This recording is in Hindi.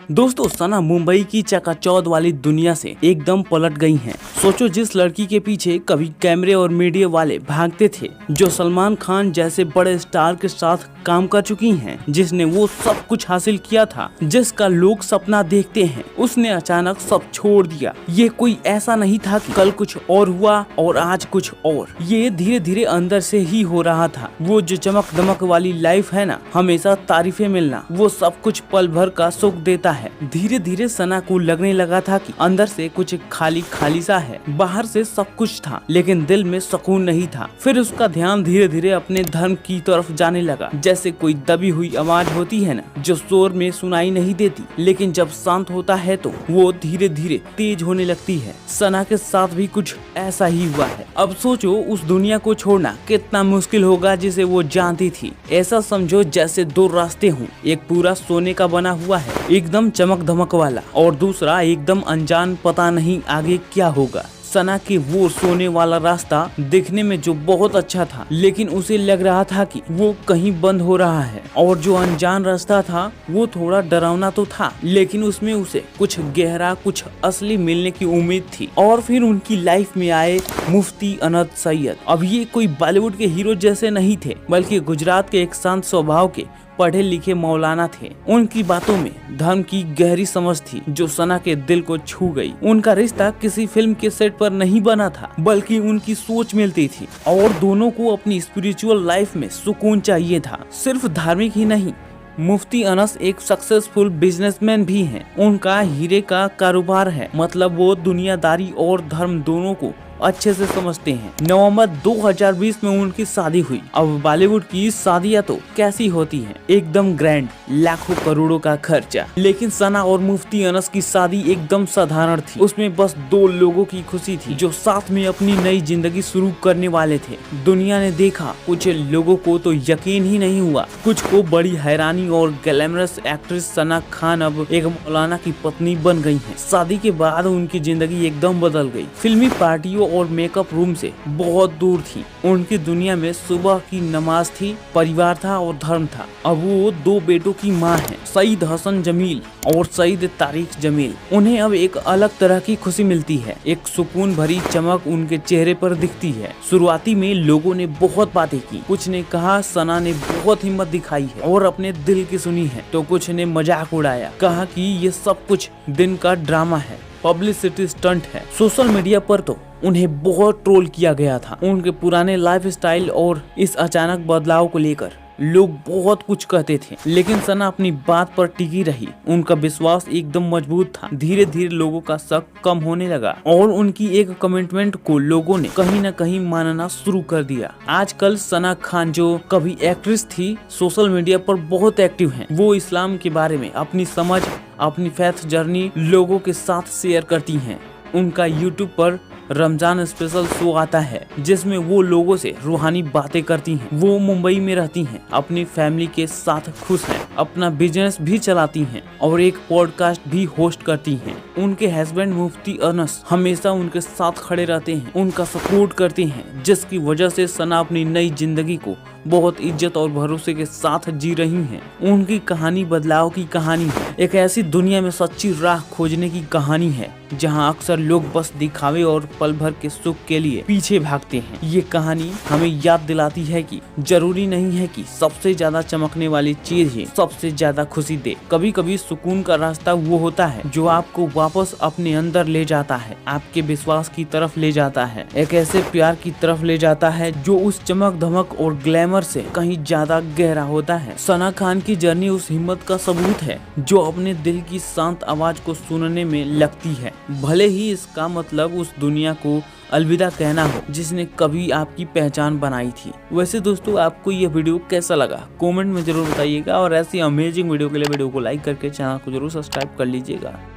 दोस्तों सना मुंबई की चकाचौंध वाली दुनिया से एकदम पलट गई हैं। सोचो जिस लड़की के पीछे कभी कैमरे और मीडिया वाले भागते थे, जो सलमान खान जैसे बड़े स्टार के साथ काम कर चुकी हैं, जिसने वो सब कुछ हासिल किया था जिसका लोग सपना देखते हैं, उसने अचानक सब छोड़ दिया। ये कोई ऐसा नहीं था कि कल कुछ और हुआ और आज कुछ और, ये धीरे धीरे अंदर से ही हो रहा था। वो जो चमक दमक वाली लाइफ है ना, हमेशा तारीफें मिलना, वो सब कुछ पल भर का सुख देता है। धीरे धीरे सना को लगने लगा था कि अंदर से कुछ खाली खाली सा है। बाहर से सब कुछ था लेकिन दिल में सुकून नहीं था। फिर उसका ध्यान धीरे धीरे अपने धर्म की तरफ जाने लगा। जैसे कोई दबी हुई आवाज होती है ना, जो शोर में सुनाई नहीं देती लेकिन जब शांत होता है तो वो धीरे धीरे तेज होने लगती है। सना के साथ भी कुछ ऐसा ही हुआ है। अब सोचो उस दुनिया को छोड़ना कितना मुश्किल होगा जिसे वो जानती थी। ऐसा समझो जैसे दो रास्ते हों, एक पूरा सोने का बना हुआ है, एकदम चमक धमक वाला, और दूसरा एकदम अनजान, पता नहीं आगे क्या होगा। सना के वो सोने वाला रास्ता दिखने में जो बहुत अच्छा था, लेकिन उसे लग रहा था कि वो कहीं बंद हो रहा है। और जो अनजान रास्ता था वो थोड़ा डरावना तो था, लेकिन उसमें उसे कुछ गहरा, कुछ असली मिलने की उम्मीद थी। और फिर उनकी लाइफ में आए मुफ्ती अनंत सैयद। अब ये कोई बॉलीवुड के हीरो जैसे नहीं थे, बल्कि गुजरात के एक शांत स्वभाव के पढ़े लिखे मौलाना थे। उनकी बातों में धर्म की गहरी समझ थी जो सना के दिल को छू गई। उनका रिश्ता किसी फिल्म के सेट पर नहीं बना था, बल्कि उनकी सोच मिलती थी और दोनों को अपनी स्पिरिचुअल लाइफ में सुकून चाहिए था। सिर्फ धार्मिक ही नहीं, मुफ्ती अनस एक सक्सेसफुल बिजनेसमैन भी हैं। उनका हीरे का कारोबार है, मतलब वो दुनियादारी और धर्म दोनों को अच्छे से समझते हैं। नवंबर 2020 में उनकी शादी हुई। अब बॉलीवुड की शादियां तो कैसी होती हैं, एकदम ग्रैंड, लाखों करोड़ों का खर्चा। लेकिन सना और मुफ्ती अनस की शादी एकदम साधारण थी। उसमें बस दो लोगों की खुशी थी जो साथ में अपनी नई जिंदगी शुरू करने वाले थे। दुनिया ने देखा, कुछ लोगों को तो यकीन ही नहीं हुआ, कुछ को बड़ी हैरानी, और ग्लैमरस एक्ट्रेस सना खान अब एक मौलाना की पत्नी बन गई है। शादी के बाद उनकी जिंदगी एकदम बदल गई। फिल्मी पार्टियों और मेकअप रूम से बहुत दूर थी। उनकी दुनिया में सुबह की नमाज थी, परिवार था और धर्म था। अब वो दो बेटों की माँ है, सईद हसन जमील और सईद तारिक जमील। उन्हें अब एक अलग तरह की खुशी मिलती है, एक सुकून भरी चमक उनके चेहरे पर दिखती है। शुरुआती में लोगों ने बहुत बातें की, कुछ ने कहा सना ने बहुत हिम्मत दिखाई है और अपने दिल की सुनी है, तो कुछ ने मजाक उड़ाया, कहा कि ये सब कुछ दिन का ड्रामा है, पब्लिसिटी स्टंट है। सोशल मीडिया पर तो उन्हें बहुत ट्रोल किया गया था। उनके पुराने लाइफस्टाइल और इस अचानक बदलाव को लेकर लोग बहुत कुछ कहते थे, लेकिन सना अपनी बात पर टिकी रही। उनका विश्वास एकदम मजबूत था। धीरे धीरे लोगों का शक कम होने लगा और उनकी एक कमिटमेंट को लोगों ने कहीं न कहीं मानना शुरू कर दिया। आजकल सना खान, जो कभी एक्ट्रेस थी, सोशल मीडिया पर बहुत एक्टिव हैं। वो इस्लाम के बारे में अपनी समझ, अपनी फेथ जर्नी लोगों के साथ शेयर करती हैं। उनका यूट्यूब पर रमजान स्पेशल शो आता है जिसमें वो लोगों से रूहानी बातें करती हैं। वो मुंबई में रहती हैं, अपनी फैमिली के साथ खुश हैं, अपना बिजनेस भी चलाती हैं और एक पॉडकास्ट भी होस्ट करती हैं। उनके हस्बैंड मुफ्ती अनस हमेशा उनके साथ खड़े रहते हैं, उनका सपोर्ट करते हैं, जिसकी वजह से सना अपनी नई जिंदगी को बहुत इज्जत और भरोसे के साथ जी रही हैं। उनकी कहानी बदलाव की कहानी है, एक ऐसी दुनिया में सच्ची राह खोजने की कहानी है जहां अक्सर लोग बस दिखावे और पल भर के सुख के लिए पीछे भागते हैं। ये कहानी हमें याद दिलाती है कि जरूरी नहीं है कि सबसे ज्यादा चमकने वाली चीज ही सबसे ज्यादा खुशी दे। कभी कभी सुकून का रास्ता वो होता है जो आपको वापस अपने अंदर ले जाता है, आपके विश्वास की तरफ ले जाता है, एक ऐसे प्यार की तरफ ले जाता है जो उस चमक धमक और ग्लैमर से कहीं ज्यादा गहरा होता है। सना खान की जर्नी उस हिम्मत का सबूत है जो अपने दिल की शांत आवाज को सुनने में लगती है, भले ही इसका मतलब उस दुनिया को अलविदा कहना हो जिसने कभी आपकी पहचान बनाई थी। वैसे दोस्तों, आपको ये वीडियो कैसा लगा कमेंट में जरूर बताइएगा, और ऐसी अमेजिंग वीडियो के लिए वीडियो को लाइक करके चैनल को जरूर सब्सक्राइब कर लीजिएगा।